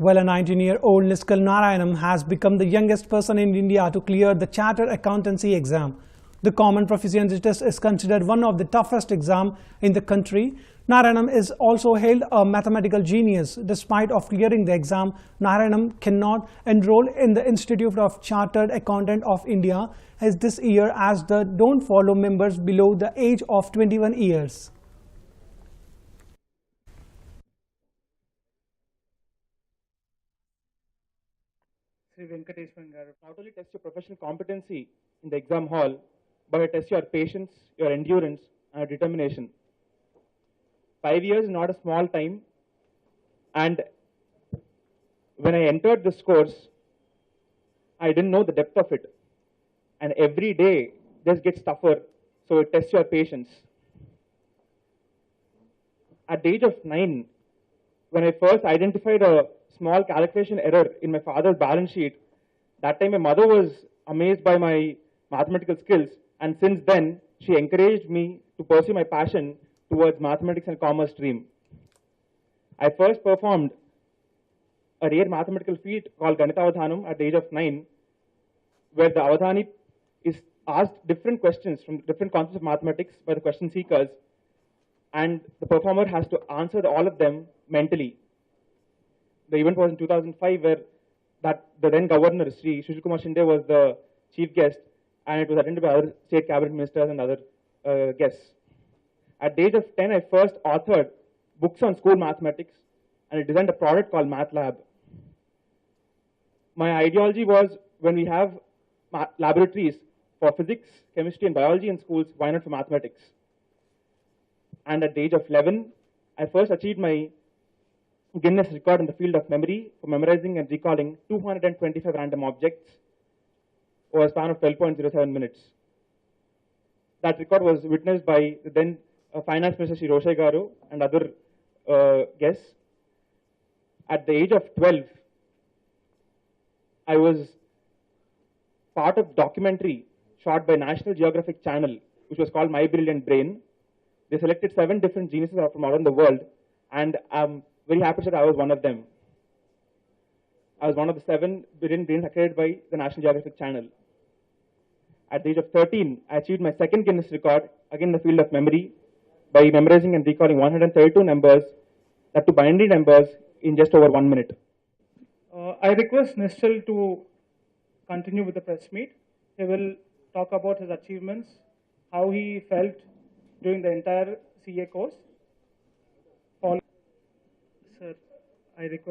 Well, a 19-year-old Nischal Narayanam has become the youngest person in India to clear the Chartered Accountancy exam. The Common Proficiency Test is considered one of the toughest exams in the country. Narayanam is also hailed a mathematical genius. Despite of clearing the exam, Narayanam cannot enroll in the Institute of Chartered Accountant of India as this year as the don't follow members below the age of 21 years. Not only test your professional competency in the exam hall, but it tests your patience, your endurance, and your determination. 5 years is not a small time, and when I entered this course, I didn't know the depth of it. And every day just gets tougher, so it tests your patience. At the age of 9, when I first identified a small calculation error in my father's balance sheet, that time my mother was amazed by my mathematical skills, and since then she encouraged me to pursue my passion towards mathematics and commerce stream. I first performed a rare mathematical feat called Ganitavadhanam at the age of 9, where the avadhani is asked different questions from different concepts of mathematics by the question seekers, and the performer has to answer all of them mentally. The event was in 2005, where the then governor, Sri Sushil Kumar Shinde, was the chief guest, and it was attended by other state cabinet ministers and other guests. At the age of 10, I first authored books on school mathematics, and I designed a product called Math Lab. My ideology was, when we have laboratories for physics, chemistry, and biology in schools, why not for mathematics? And at the age of 11, I first achieved my Guinness record in the field of memory for memorizing and recalling 225 random objects over a span of 12.07 minutes. That record was witnessed by the then Finance Minister Sri Roshai Garu and other guests. At the age of 12, I was part of a documentary shot by National Geographic Channel, which was called My Brilliant Brain. They selected 7 different geniuses from around the world, and I'm very happy that I was one of them. I was one of the 7 brilliant brains accredited by the National Geographic Channel. At the age of 13, I achieved my second Guinness record, again in the field of memory, by memorizing and recalling 132 numbers, that to binary numbers, in just over 1 minute. I request Nischal to continue with the press meet. He will talk about his achievements, how he felt during the entire CA course. Sir, I request.